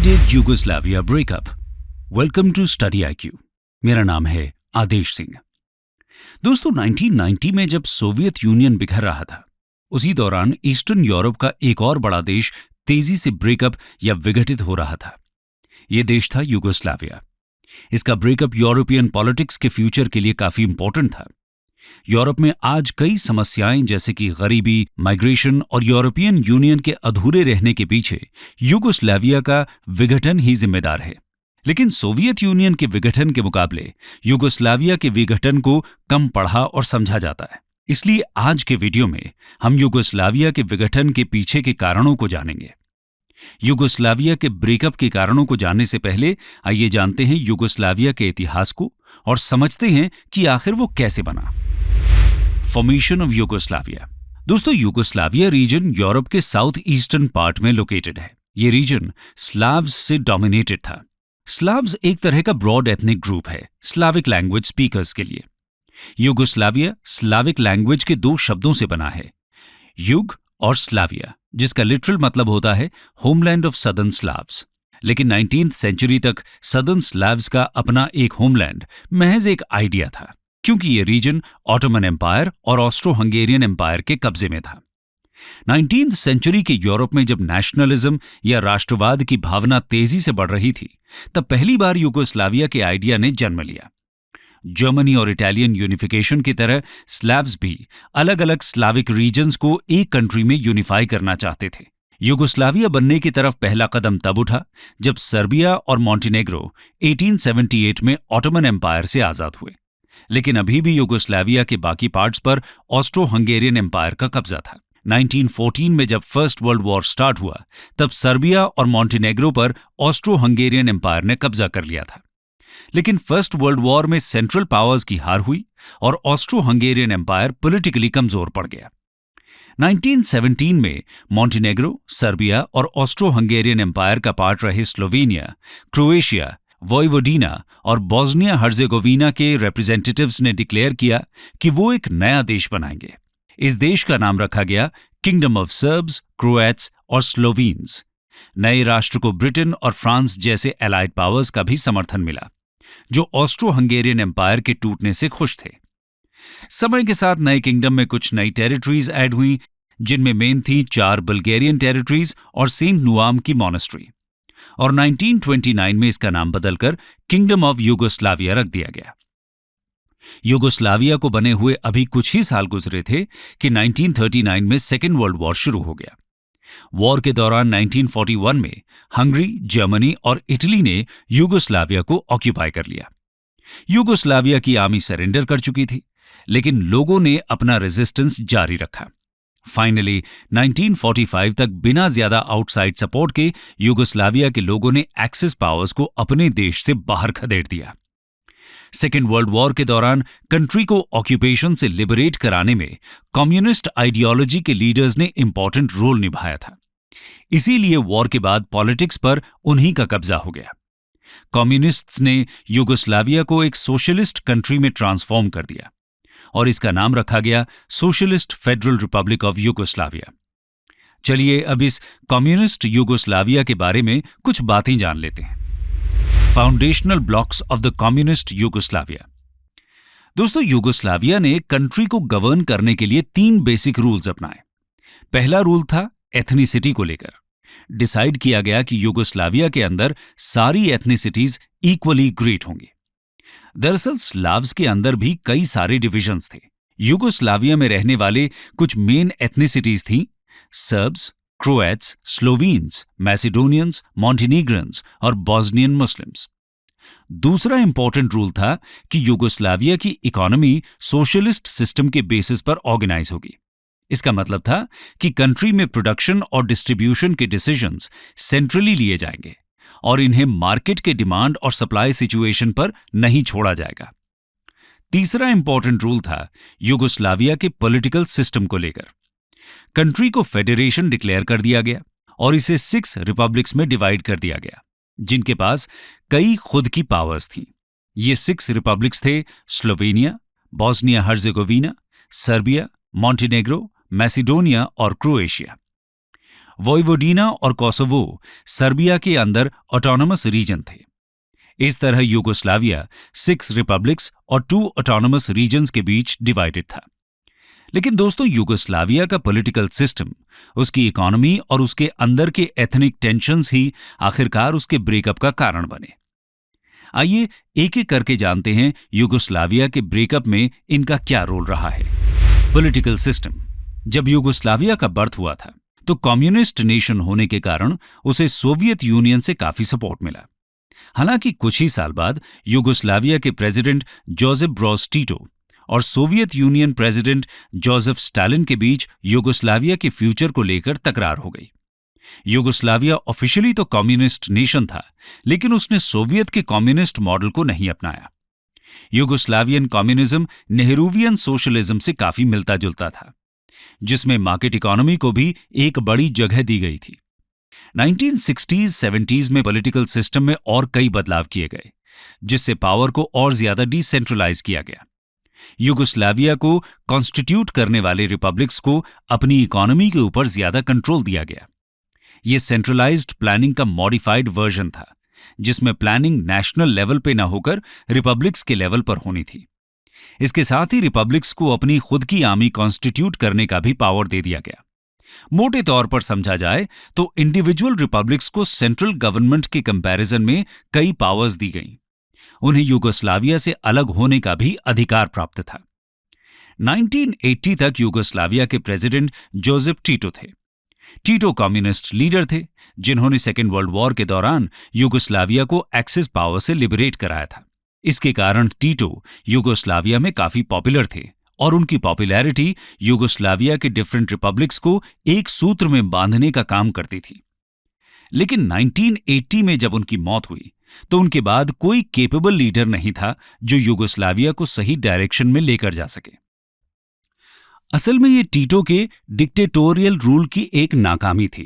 Did Yugoslavia break up? Welcome to study IQ। मेरा नाम है आदेश सिंह। दोस्तों, 1990 में जब सोवियत यूनियन बिखर रहा था, उसी दौरान ईस्टर्न यूरोप का एक और बड़ा देश तेजी से ब्रेकअप या विघटित हो रहा था। यह देश था यूगोस्लाविया। इसका ब्रेकअप यूरोपियन पॉलिटिक्स के फ्यूचर के लिए काफी इंपॉर्टेंट था। यूरोप में आज कई समस्याएं जैसे कि गरीबी, माइग्रेशन और यूरोपियन यूनियन के अधूरे रहने के पीछे यूगोस्लाविया का विघटन ही जिम्मेदार है। लेकिन सोवियत यूनियन के विघटन के मुकाबले यूगोस्लाविया के विघटन को कम पढ़ा और समझा जाता है। इसलिए आज के वीडियो में हम यूगोस्लाविया के विघटन के पीछे के कारणों को जानेंगे। यूगोस्लाविया के ब्रेकअप के कारणों को जानने से पहले आइए जानते हैं यूगोस्लाविया के इतिहास को और समझते हैं कि आखिर वो कैसे बना। Formation of Yugoslavia. दोस्तों, यूगोस्लाविया रीजन यूरोप के साउथ ईस्टर्न पार्ट में लोकेटेड है। ये रीजन स्लाव्स से डोमिनेटेड था। स्लाव्स एक तरह का ब्रॉड एथनिक ग्रुप है स्लाविक लैंग्वेज स्पीकर्स के लिए। यूगोस्लाविया स्लाविक लैंग्वेज के दो शब्दों से बना है, युग और स्लाविया, जिसका लिटरल मतलब होता है होमलैंड ऑफ सदर्न स्लाव्स। लेकिन 19th सेंचुरी तक सदर्न स्लाव्स का अपना एक होमलैंड महज एक आइडिया था, क्योंकि ये रीजन ऑटोमन एम्पायर और ऑस्ट्रो हंगेरियन एम्पायर के कब्जे में था। 19th सेंचुरी के यूरोप में जब नेशनलिज्म या राष्ट्रवाद की भावना तेजी से बढ़ रही थी, तब पहली बार यूगोस्लाविया के आइडिया ने जन्म लिया। जर्मनी और इटालियन यूनिफिकेशन की तरह स्लाव्स भी अलग अलग स्लाविक रीजन्स को एक कंट्री में यूनिफाई करना चाहते थे। यूगोस्लाविया बनने की तरफ पहला कदम तब उठा जब सर्बिया और मॉन्टेनेग्रो 1878 में ऑटोमन एम्पायर से आजाद हुए। लेकिन अभी भी यूगोस्लाविया के बाकी पार्ट्स पर ऑस्ट्रो हंगेरियन एम्पायर का कब्जा था। 1914 में जब फर्स्ट वर्ल्ड वॉर स्टार्ट हुआ, तब सर्बिया और मॉन्टेनेग्रो पर ऑस्ट्रो हंगेरियन एम्पायर ने कब्जा कर लिया था। लेकिन फर्स्ट वर्ल्ड वॉर में सेंट्रल पावर्स की हार हुई और ऑस्ट्रो हंगेरियन एम्पायर पॉलिटिकली कमजोर पड़ गया। 1917 में मॉन्टेनेग्रो, सर्बिया और ऑस्ट्रो हंगेरियन एम्पायर का पार्ट रहे स्लोवेनिया, क्रोएशिया, वोइवोडिना और बोस्निया हर्जेगोविना के रिप्रेजेंटेटिव्स ने डिक्लेयर किया कि वो एक नया देश बनाएंगे। इस देश का नाम रखा गया किंगडम ऑफ सर्ब्स, क्रोएट्स और स्लोवीन्स। नए राष्ट्र को ब्रिटेन और फ्रांस जैसे एलाइड पावर्स का भी समर्थन मिला, जो ऑस्ट्रो हंगेरियन एम्पायर के टूटने से खुश थे। समय के साथ नए किंगडम में कुछ नई टेरिटरीज ऐड हुई, जिनमें मेन थी 4 बल्गेरियन टेरिटरीज और सेंट नुआम की मॉनेस्ट्री। और 1929 में इसका नाम बदलकर किंगडम ऑफ यूगोस्लाविया रख दिया गया। यूगोस्लाविया को बने हुए अभी कुछ ही साल गुजरे थे कि 1939 में सेकेंड वर्ल्ड वॉर शुरू हो गया। वॉर के दौरान 1941 में हंगरी, जर्मनी और इटली ने यूगोस्लाविया को ऑक्यूपाई कर लिया। यूगोस्लाविया की आर्मी सरेंडर कर चुकी थी, लेकिन लोगों ने अपना रेजिस्टेंस जारी रखा। फाइनली 1945 तक बिना ज्यादा आउटसाइड सपोर्ट के यूगोस्लाविया के लोगों ने एक्सिस पावर्स को अपने देश से बाहर खदेड़ दिया। सेकेंड वर्ल्ड वॉर के दौरान कंट्री को ऑक्यूपेशन से लिबरेट कराने में कम्युनिस्ट आइडियोलॉजी के लीडर्स ने इंपॉर्टेंट रोल निभाया था। इसीलिए वॉर के बाद पॉलिटिक्स पर उन्हीं का कब्जा हो गया। कम्युनिस्ट्स ने यूगोस्लाविया को एक सोशलिस्ट कंट्री में ट्रांसफॉर्म कर दिया और इसका नाम रखा गया socialist federal Republic of Yugoslavia. चलिए अब इस कम्युनिस्ट यूगोस्लाविया के बारे में कुछ बातें जान लेते हैं। Foundational blocks of the communist Yugoslavia. दोस्तों, यूगोस्लाविया ने कंट्री को गवर्न करने के लिए 3 बेसिक रूल्स अपनाए। पहला रूल था एथनिसिटी को लेकर। डिसाइड किया गया कि यूगोस्लाविया के अंदर सारी एथनिसिटीज इक्वली ग्रेट होंगी। दरअसल स्लाव्स के अंदर भी कई सारे डिविजन्स थे। यूगोस्लाविया में रहने वाले कुछ मेन एथनिसिटीज थीं सर्ब्स, क्रोएट्स, स्लोवीन्स, मैसिडोनियंस, मॉन्टेनीग्रन्स और बोस्नियन मुस्लिम्स। दूसरा इंपॉर्टेंट रूल था कि यूगोस्लाविया की इकोनॉमी सोशलिस्ट सिस्टम के बेसिस पर ऑर्गेनाइज होगी। इसका मतलब था कि कंट्री में प्रोडक्शन और डिस्ट्रीब्यूशन के डिसीजंस सेंट्रली लिए जाएंगे और इन्हें मार्केट के डिमांड और सप्लाई सिचुएशन पर नहीं छोड़ा जाएगा। तीसरा इंपॉर्टेंट रूल था यूगोस्लाविया के पॉलिटिकल सिस्टम को लेकर। कंट्री को फेडरेशन डिक्लेयर कर दिया गया और इसे 6 रिपब्लिक्स में डिवाइड कर दिया गया, जिनके पास कई खुद की पावर्स थीं। ये 6 रिपब्लिक्स थे Slovenia, Bosnia Herzegovina, Serbia, Montenegro, Macedonia और क्रोएशिया। वोइवोडिना और कोसोवो सर्बिया के अंदर ऑटोनोमस रीजन थे। इस तरह यूगोस्लाविया 6 रिपब्लिक्स और 2 ऑटोनोमस रीजन्स के बीच डिवाइडेड था। लेकिन दोस्तों, यूगोस्लाविया का पॉलिटिकल सिस्टम, उसकी इकोनॉमी और उसके अंदर के एथनिक टेंशन्स ही आखिरकार उसके ब्रेकअप का कारण बने। आइए एक एक करके जानते हैं यूगोस्लाविया के ब्रेकअप में इनका क्या रोल रहा है। Political system. जब यूगोस्लाविया का बर्थ हुआ था तो कम्युनिस्ट नेशन होने के कारण उसे सोवियत यूनियन से काफी सपोर्ट मिला। हालांकि कुछ ही साल बाद यूगोस्लाविया के प्रेसिडेंट जोसेफ ब्रोज टीटो और Soviet union president Joseph Stalin के बीच यूगोस्लाविया के फ्यूचर को लेकर तकरार हो गई। यूगोस्लाविया ऑफिशियली तो कम्युनिस्ट नेशन था, लेकिन उसने सोवियत के कम्युनिस्ट मॉडल को नहीं अपनाया। यूगोस्लावियन कम्युनिज्म नेहरूवियन सोशलिज्म से काफी मिलता जुलता था, जिसमें मार्केट इकोनॉमी को भी एक बड़ी जगह दी गई थी। 1960s-70s में पॉलिटिकल सिस्टम में और कई बदलाव किए गए, जिससे पावर को और ज्यादा डिसेंट्रलाइज किया गया। यूगोस्लाविया को कॉन्स्टिट्यूट करने वाले रिपब्लिक्स को अपनी इकोनॉमी के ऊपर ज्यादा कंट्रोल दिया गया। यह सेंट्रलाइज्ड प्लानिंग का मॉडिफाइड वर्जन था, जिसमें प्लानिंग नेशनल लेवल पे न होकर रिपब्लिक्स के लेवल पर होनी थी। इसके साथ ही रिपब्लिक्स को अपनी खुद की आर्मी कॉन्स्टिट्यूट करने का भी पावर दे दिया गया। मोटे तौर पर समझा जाए तो इंडिविजुअल रिपब्लिक्स को सेंट्रल गवर्नमेंट के कंपैरिजन में कई पावर्स दी गईं। उन्हें यूगोस्लाविया से अलग होने का भी अधिकार प्राप्त था। 1980 तक यूगोस्लाविया के प्रेसिडेंट जोसेफ टीटो थे। टीटो कम्युनिस्ट लीडर थे, जिन्होंने सेकेंड वर्ल्ड वॉर के दौरान यूगोस्लाविया को एक्सिस पावर से लिबरेट कराया था। इसके कारण टीटो यूगोस्लाविया में काफी पॉपुलर थे और उनकी पॉपुलैरिटी यूगोस्लाविया के डिफरेंट रिपब्लिक्स को एक सूत्र में बांधने का काम करती थी। लेकिन 1980 में जब उनकी मौत हुई तो उनके बाद कोई केपेबल लीडर नहीं था जो यूगोस्लाविया को सही डायरेक्शन में लेकर जा सके। असल में ये टीटो के डिक्टेटोरियल रूल की एक नाकामी थी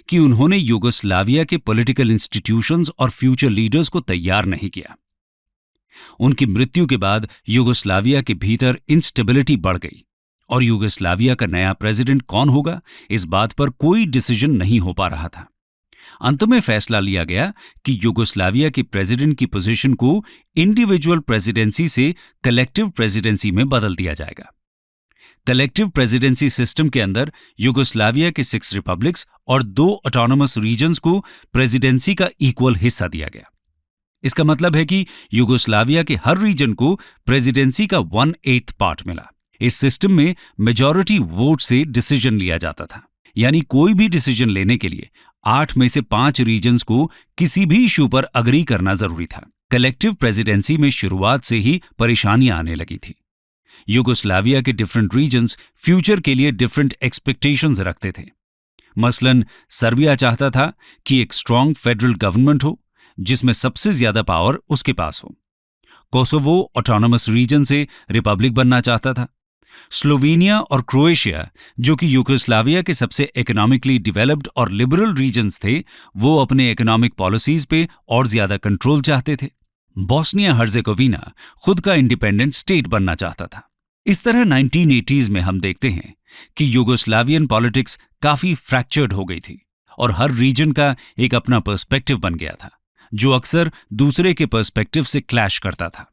कि उन्होंने यूगोस्लाविया के पॉलिटिकल इंस्टीट्यूशंस और फ्यूचर लीडर्स को तैयार नहीं किया। उनकी मृत्यु के बाद यूगोस्लाविया के भीतर इंस्टेबिलिटी बढ़ गई और यूगोस्लाविया का नया प्रेसिडेंट कौन होगा, इस बात पर कोई डिसीजन नहीं हो पा रहा था। अंत में फैसला लिया गया कि यूगोस्लाविया के प्रेसिडेंट की पोजीशन को इंडिविजुअल प्रेसिडेंसी से कलेक्टिव प्रेसिडेंसी में बदल दिया जाएगा। कलेक्टिव प्रेसिडेंसी सिस्टम के अंदर यूगोस्लाविया के 6 रिपब्लिक्स और 2 ऑटोनोमस रीजन्स को प्रेसिडेंसी का इक्वल हिस्सा दिया गया। इसका मतलब है कि यूगोस्लाविया के हर रीजन को प्रेसिडेंसी का 1/8 पार्ट मिला। इस सिस्टम में मेजॉरिटी वोट से डिसीजन लिया जाता था, यानी कोई भी डिसीजन लेने के लिए 8 में से 5 रीजन्स को किसी भी इशू पर अग्री करना जरूरी था। कलेक्टिव प्रेसिडेंसी में शुरुआत से ही परेशानियां आने लगी थी। यूगोस्लाविया के डिफरेंट रीजन्स फ्यूचर के लिए डिफरेंट एक्सपेक्टेशंस रखते थे। मसलन सर्बिया चाहता था कि एक स्ट्रांग फेडरल गवर्नमेंट हो जिसमें सबसे ज्यादा पावर उसके पास हो। कोसोवो ऑटोनोमस रीजन से रिपब्लिक बनना चाहता था। स्लोवेनिया और क्रोएशिया, जो कि यूगोस्लाविया के सबसे इकोनॉमिकली डेवलप्ड और लिबरल रीजन्स थे, वो अपने इकोनॉमिक पॉलिसीज पे और ज्यादा कंट्रोल चाहते थे। बोस्निया हर्जेगोविना खुद का इंडिपेंडेंट स्टेट बनना चाहता था। इस तरह 1980s में हम देखते हैं कि यूगोस्लावियन पॉलिटिक्स काफी फ्रैक्चर्ड हो गई थी और हर रीजन का एक अपना पर्सपेक्टिव बन गया था, जो अक्सर दूसरे के पर्सपेक्टिव से क्लैश करता था।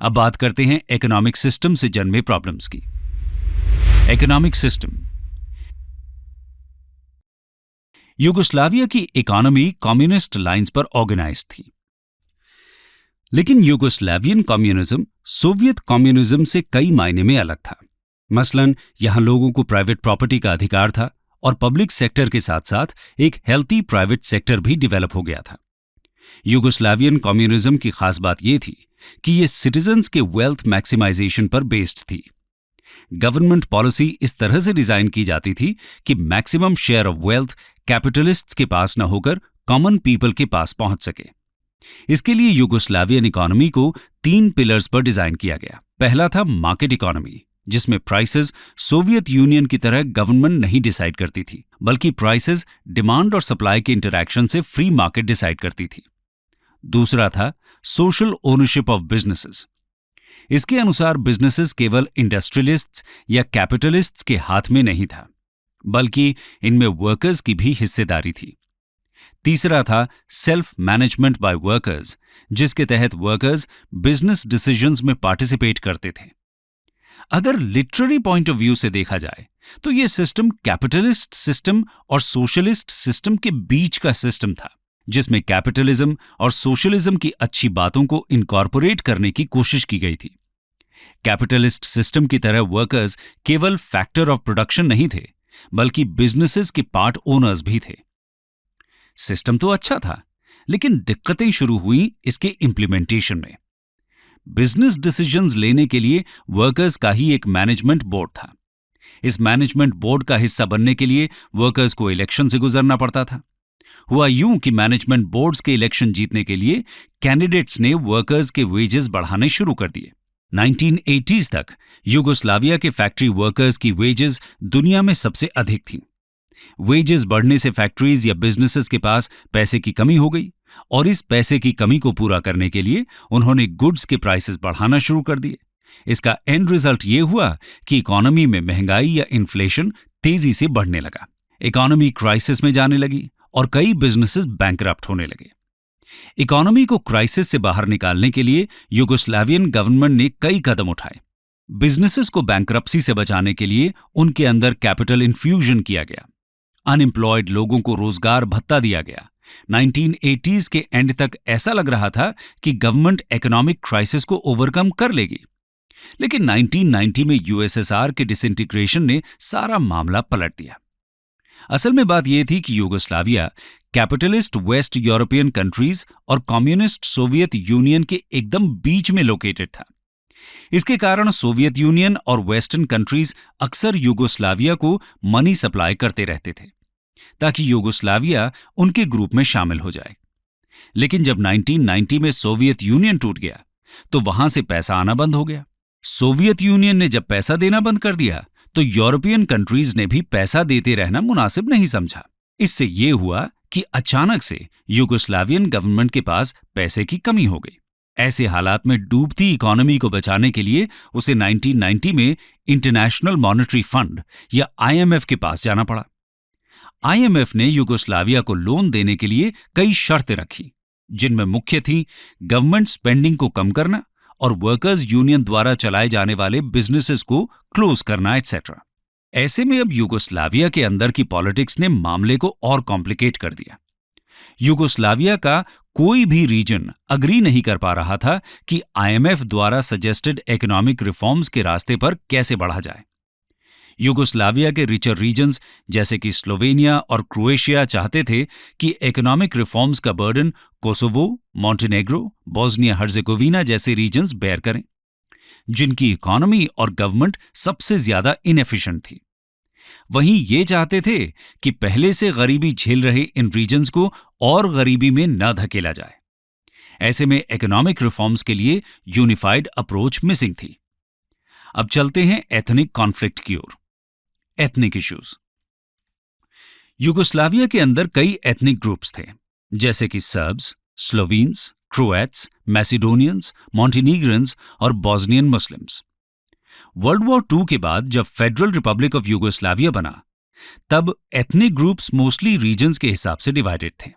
अब बात करते हैं इकोनॉमिक सिस्टम से जन्मे प्रॉब्लम्स की। Economic system. यूगोस्लाविया की इकोनॉमी कम्युनिस्ट लाइंस पर ऑर्गेनाइज्ड थी, लेकिन यूगोस्लावियन कम्युनिज्म सोवियत कम्युनिज्म से कई मायने में अलग था। मसलन यहां लोगों को प्राइवेट प्रॉपर्टी का अधिकार था और पब्लिक सेक्टर के साथ साथ एक हेल्थी प्राइवेट सेक्टर भी डेवलप हो गया था। यूगोस्लावियन कम्युनिज्म की खास बात यह थी कि ये सिटीजन्स के वेल्थ मैक्सिमाइजेशन पर बेस्ड थी। गवर्नमेंट पॉलिसी इस तरह से डिजाइन की जाती थी कि maximum share of wealth capitalists के पास न होकर कॉमन पीपल के पास पहुंच सके। इसके लिए यूगोस्लावियन इकोनॉमी को 3 पिलर्स पर डिजाइन किया गया। पहला था मार्केट इकोनॉमी, जिसमें प्राइसेस सोवियत यूनियन की तरह गवर्नमेंट नहीं डिसाइड करती थी, बल्कि प्राइसेस डिमांड और सप्लाई के इंटरैक्शन से फ्री मार्केट डिसाइड करती थी। दूसरा था सोशल ओनरशिप ऑफ बिजनेसेस। इसके अनुसार बिजनेसेस केवल इंडस्ट्रियलिस्ट्स या कैपिटलिस्ट्स के हाथ में नहीं था। बल्कि इनमें वर्कर्स की भी हिस्सेदारी थी। तीसरा था सेल्फ मैनेजमेंट बाय वर्कर्स, जिसके तहत वर्कर्स बिजनेस डिसीजंस में पार्टिसिपेट करते थे। अगर लिटरेरी पॉइंट ऑफ व्यू से देखा जाए तो यह सिस्टम कैपिटलिस्ट सिस्टम और सोशलिस्ट सिस्टम के बीच का सिस्टम था, जिसमें कैपिटलिज्म और सोशलिज्म की अच्छी बातों को इनकॉर्पोरेट करने की कोशिश की गई थी। कैपिटलिस्ट सिस्टम की तरह वर्कर्स केवल फैक्टर ऑफ प्रोडक्शन नहीं थे, बल्कि बिजनेसेस के पार्ट ओनर्स भी थे। सिस्टम तो अच्छा था, लेकिन दिक्कतें शुरू हुई इसके इंप्लीमेंटेशन में। बिजनेस डिसीजंस लेने के लिए वर्कर्स का ही एक मैनेजमेंट बोर्ड था। इस मैनेजमेंट बोर्ड का हिस्सा बनने के लिए वर्कर्स को इलेक्शन से गुजरना पड़ता था। हुआ यूं कि मैनेजमेंट बोर्ड्स के इलेक्शन जीतने के लिए कैंडिडेट्स ने वर्कर्स के वेजेस बढ़ाने शुरू कर दिए। 1980s तक यूगोस्लाविया के फैक्ट्री वर्कर्स की वेजेस दुनिया में सबसे अधिक थीं। वेजेस बढ़ने से फैक्ट्रीज या बिजनेसेस के पास पैसे की कमी हो गई, और इस पैसे की कमी को पूरा करने के लिए उन्होंने गुड्स के प्राइसेस बढ़ाना शुरू कर दिए। इसका एंड रिजल्ट ये हुआ कि इकोनॉमी में महंगाई या इन्फ्लेशन तेजी से बढ़ने लगा। इकोनॉमी क्राइसिस में जाने लगी और कई बिजनेसेस बैंकरप्ट होने लगे। इकोनॉमी को क्राइसिस से बाहर निकालने के लिए यूगोस्लावियन गवर्नमेंट ने कई कदम उठाए। बिजनेसेस को बैंकरप्सी से बचाने के लिए उनके अंदर कैपिटल इन्फ्यूजन किया गया। अनएम्प्लॉयड लोगों को रोजगार भत्ता दिया गया। 1980s के एंड तक ऐसा लग रहा था कि गवर्नमेंट इकोनॉमिक क्राइसिस को ओवरकम कर लेगी, लेकिन 1990 में यूएसएसआर के डिसइंटीग्रेशन ने सारा मामला पलट दिया। असल में बात यह थी कि Yugoslavia capitalist waste European countries और कम्युनिस्ट सोवियत यूनियन के एकदम बीच में लोकेटेड था। इसके कारण सोवियत यूनियन और वेस्टर्न कंट्रीज अक्सर यूगोस्लाविया को मनी सप्लाई करते रहते थे ताकि यूगोस्लाविया उनके ग्रुप में शामिल हो जाए। लेकिन जब 1990 में सोवियत यूनियन टूट गया तो वहां से पैसा आना बंद हो गया। सोवियत यूनियन ने जब पैसा देना बंद कर दिया तो यूरोपियन कंट्रीज ने भी पैसा देते रहना मुनासिब नहीं समझा। इससे यह हुआ कि अचानक से यूगोस्लावियन गवर्नमेंट के पास पैसे की कमी हो गई। ऐसे हालात में डूबती इकोनॉमी को बचाने के लिए उसे 1990 में इंटरनेशनल मॉनेटरी फंड या आईएमएफ के पास जाना पड़ा। आईएमएफ ने यूगोस्लाविया को लोन देने के लिए कई शर्तें रखी, जिनमें मुख्य थी गवर्नमेंट स्पेंडिंग को कम करना और वर्कर्स यूनियन द्वारा चलाए जाने वाले बिजनेसेस को क्लोज करना एटसेट्रा। ऐसे में अब यूगोस्लाविया के अंदर की पॉलिटिक्स ने मामले को और कॉम्प्लिकेट कर दिया। यूगोस्लाविया का कोई भी रीजन अग्री नहीं कर पा रहा था कि आईएमएफ द्वारा सजेस्टेड इकोनॉमिक रिफॉर्म्स के रास्ते पर कैसे बढ़ा जाए। यूगोस्लाविया के रिचर रीजन्स जैसे कि स्लोवेनिया और क्रोएशिया चाहते थे कि इकोनॉमिक रिफॉर्म्स का burden Kosovo, Montenegro, Bosnia Herzegovina जैसे रीजन्स बेयर करें, जिनकी इकोनॉमी और गवर्नमेंट सबसे ज्यादा इनएफिशिएंट थी। वहीं ये चाहते थे कि पहले से गरीबी झेल रहे इन रीजन्स को और गरीबी में न धकेला जाए। ऐसे में इकोनॉमिक रिफॉर्म्स के लिए यूनिफाइड अप्रोच मिसिंग थी। अब चलते हैं एथनिक कॉन्फ्लिक्ट की ओर। Ethnic issues. यूगोस्लाविया के अंदर कई एथनिक ग्रुप्स थे, जैसे कि सर्ब्स, स्लोवीन्स, क्रोएट्स, मैसिडोनियंस, मॉन्टेनीग्रंस और Bosnian Muslims. World war II के बाद जब फेडरल रिपब्लिक ऑफ यूगोस्लाविया बना, तब एथनिक ग्रुप्स मोस्टली रीजन्स के हिसाब से डिवाइडेड थे।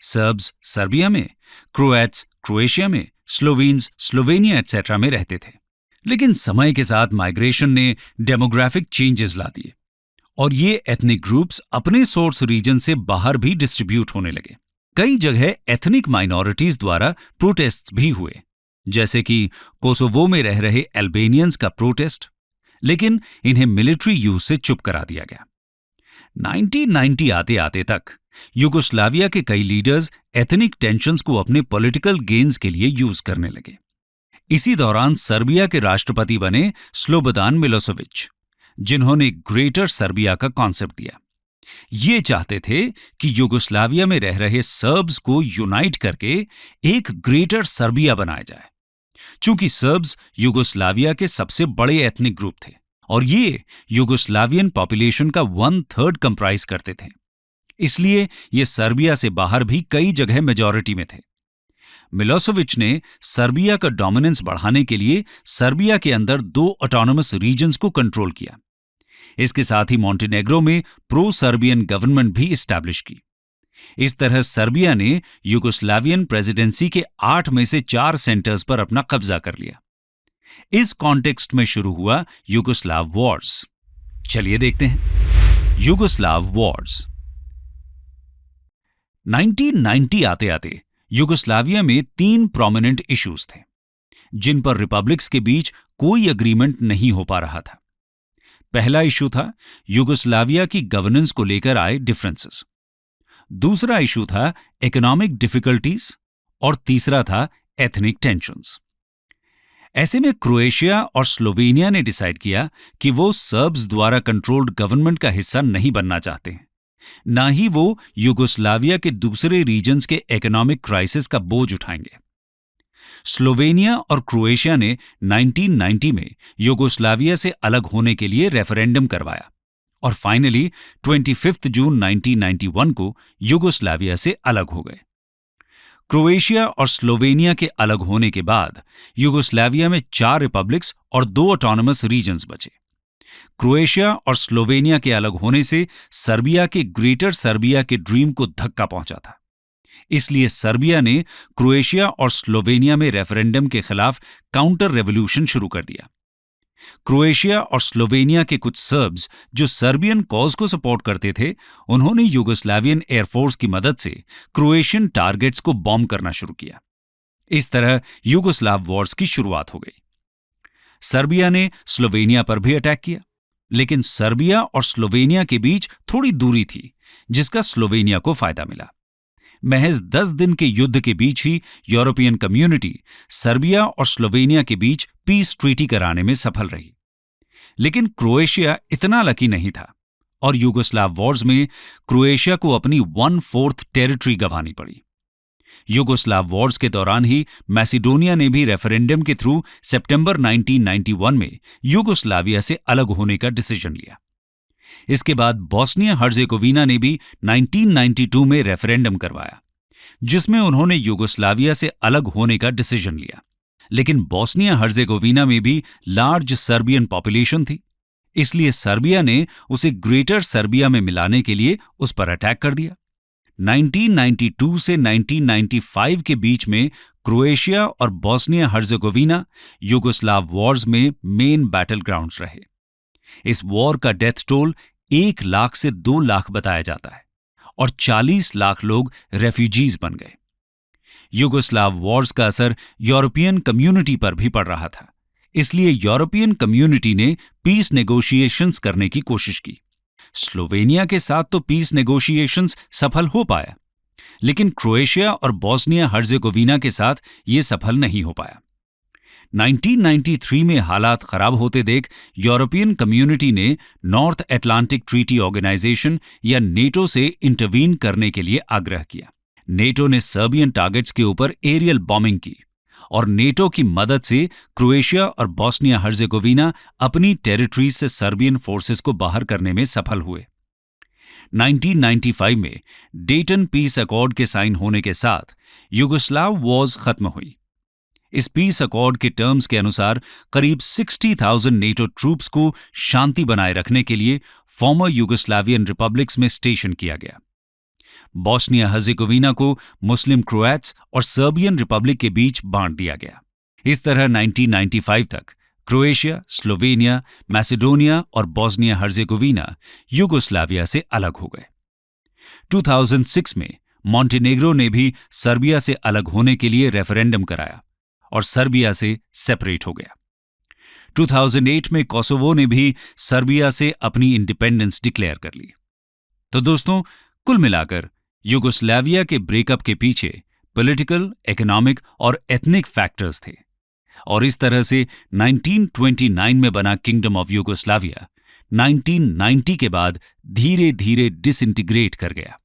सर्ब्स सर्बिया में, क्रोएट्स क्रोएशिया में, स्लोवीन्स स्लोवेनिया एटसेट्रा में रहते थे। लेकिन समय के साथ माइग्रेशन ने डेमोग्राफिक चेंजेस ला दिए और ये एथनिक ग्रुप्स अपने सोर्स रीजन से बाहर भी डिस्ट्रीब्यूट होने लगे। कई जगह एथनिक माइनॉरिटीज द्वारा प्रोटेस्ट्स भी हुए, जैसे कि कोसोवो में रह रहे अल्बेनियंस का प्रोटेस्ट, लेकिन इन्हें मिलिट्री यूज से चुप करा दिया गया। 1990 आते आते तक यूगोस्लाविया के कई लीडर्स एथनिक टेंशन्स को अपने पॉलिटिकल गेन्स के लिए यूज करने लगे। इसी दौरान सर्बिया के राष्ट्रपति बने स्लोबोदान मिलोसेविच, जिन्होंने ग्रेटर सर्बिया का कॉन्सेप्ट दिया। ये चाहते थे कि यूगोस्लाविया में रह रहे सर्ब्स को यूनाइट करके एक ग्रेटर सर्बिया बनाया जाए। चूंकि सर्ब्स यूगोस्लाविया के सबसे बड़े एथनिक ग्रुप थे और ये यूगोस्लावियन पॉपुलेशन का 1/3 कंप्राइज करते थे, इसलिए ये सर्बिया से बाहर भी कई जगह मेजॉरिटी में थे। मिलोसेविच ने सर्बिया का डोमिनेंस बढ़ाने के लिए सर्बिया के अंदर 2 ऑटोनोमस रीजन्स को कंट्रोल किया। इसके साथ ही मॉन्टेनेग्रो में प्रो सर्बियन गवर्नमेंट भी इस्टेब्लिश की। इस तरह सर्बिया ने यूगोस्लावियन प्रेसिडेंसी के 8 में से 4 सेंटर्स पर अपना कब्जा कर लिया। इस कॉन्टेक्स्ट में शुरू हुआ यूगोस्लाव वॉर्स। चलिए देखते हैं यूगोस्लाव वॉर्स। 1990 आते आते यूगोस्लाविया में 3 प्रोमिनेंट इश्यूज थे जिन पर रिपब्लिक्स के बीच कोई एग्रीमेंट नहीं हो पा रहा था। पहला इशू था यूगोस्लाविया की गवर्नेंस को लेकर आए डिफरेंसेस, दूसरा इशू था इकोनॉमिक डिफिकल्टीज और तीसरा था एथनिक टेंशंस। ऐसे में क्रोएशिया और स्लोवेनिया ने डिसाइड किया कि वो सर्ब्स द्वारा कंट्रोल्ड गवर्नमेंट का हिस्सा नहीं बनना चाहते हैं, ना ही वो यूगोस्लाविया के दूसरे रीजन्स के इकोनॉमिक क्राइसिस का बोझ उठाएंगे। स्लोवेनिया और क्रोएशिया ने 1990 में यूगोस्लाविया से अलग होने के लिए रेफरेंडम करवाया और फाइनली 25 जून 1991 को यूगोस्लाविया से अलग हो गए। क्रोएशिया और स्लोवेनिया के अलग होने के बाद यूगोस्लाविया में 4 रिपब्लिक्स और 2 ऑटोनमस रीजन्स बचे। क्रोएशिया और स्लोवेनिया के अलग होने से सर्बिया के ग्रेटर सर्बिया के ड्रीम को धक्का पहुंचा था। इसलिए सर्बिया ने क्रोएशिया और स्लोवेनिया में रेफरेंडम के खिलाफ काउंटर रेवोल्यूशन शुरू कर दिया। क्रोएशिया और स्लोवेनिया के कुछ सर्ब्स जो सर्बियन कॉज को सपोर्ट करते थे, उन्होंने यूगोस्लावियन एयरफोर्स की मदद से क्रोएशियन टारगेट्स को बॉम्ब करना शुरू किया। इस तरह यूगोस्लाव वॉर्स की शुरुआत हो गई। सर्बिया ने स्लोवेनिया पर भी अटैक किया, लेकिन सर्बिया और स्लोवेनिया के बीच थोड़ी दूरी थी जिसका स्लोवेनिया को फायदा मिला। महज 10 दिन के युद्ध के बीच ही यूरोपियन कम्युनिटी सर्बिया और स्लोवेनिया के बीच पीस ट्रीटी कराने में सफल रही। लेकिन क्रोएशिया इतना लकी नहीं था और यूगोस्लाव वॉर्स में क्रोएशिया को अपनी 1/4 टेरिटरी गंवानी पड़ी। यूगोस्लाव वॉर्स के दौरान ही मैसिडोनिया ने भी रेफरेंडम के थ्रू सितंबर 1991 में यूगोस्लाविया से अलग होने का डिसीजन लिया। इसके बाद बोस्निया हर्जेगोविना ने भी 1992 में रेफरेंडम करवाया, जिसमें उन्होंने यूगोस्लाविया से अलग होने का डिसीजन लिया। लेकिन बोस्निया हर्जेगोविना में भी लार्ज सर्बियन पॉपुलेशन थी, इसलिए सर्बिया ने उसे ग्रेटर सर्बिया में मिलाने के लिए उस पर अटैक कर दिया। 1992 से 1995 के बीच में क्रोएशिया और बोस्निया हर्जेगोविना यूगोस्लाव वॉर्स में मेन बैटल ग्राउंड्स रहे। इस वॉर का डेथ टोल 1 लाख से 2 लाख बताया जाता है और 40 लाख लोग रेफ्यूजीज बन गए। यूगोस्लाव वॉर्स का असर यूरोपियन कम्युनिटी पर भी पड़ रहा था, इसलिए यूरोपियन कम्युनिटी ने पीस नेगोशिएशंस करने की कोशिश की। स्लोवेनिया के साथ तो पीस नेगोशिएशंस सफल हो पाया, लेकिन क्रोएशिया और बोस्निया हर्जेगोविना के साथ ये सफल नहीं हो पाया। 1993 में हालात खराब होते देख यूरोपियन कम्युनिटी ने नॉर्थ अटलांटिक ट्रीटी ऑर्गेनाइजेशन या नेटो से इंटरवीन करने के लिए आग्रह किया। नेटो ने सर्बियन टारगेट्स के ऊपर एरियल बॉम्बिंग की और नेटो की मदद से क्रोएशिया और बोस्निया हर्जेगोविना अपनी टेरिटरीज से सर्बियन फोर्सेस को बाहर करने में सफल हुए। 1995 में डेटन पीस अकॉर्ड के साइन होने के साथ यूगोस्लाव वॉर्स खत्म हुई। इस पीस अकॉर्ड के टर्म्स के अनुसार करीब 60,000 नेटो ट्रूप्स को शांति बनाए रखने के लिए फॉर्मर यूगोस्लावियन रिपब्लिक्स में स्टेशन किया गया। बोस्निया हर्जेगोविना को मुस्लिम क्रोएट्स और सर्बियन रिपब्लिक के बीच बांट दिया गया। इस तरह 1995 तक क्रोएशिया, स्लोवेनिया, मैसेडोनिया और बोस्निया हर्जेगोविना यूगोस्लाविया से अलग हो गए। 2006 में मॉन्टेनेग्रो ने भी सर्बिया से अलग होने के लिए रेफरेंडम कराया और सर्बिया से सेपरेट हो गया। 2008 में कोसोवो ने भी सर्बिया से अपनी इंडिपेंडेंस डिक्लेयर कर ली। तो दोस्तों, कुल मिलाकर यूगोस्लाविया के ब्रेकअप के पीछे पॉलिटिकल, इकोनॉमिक और एथनिक फैक्टर्स थे और इस तरह से 1929 में बना किंगडम ऑफ यूगोस्लाविया 1990 के बाद धीरे धीरे डिसइंटीग्रेट कर गया।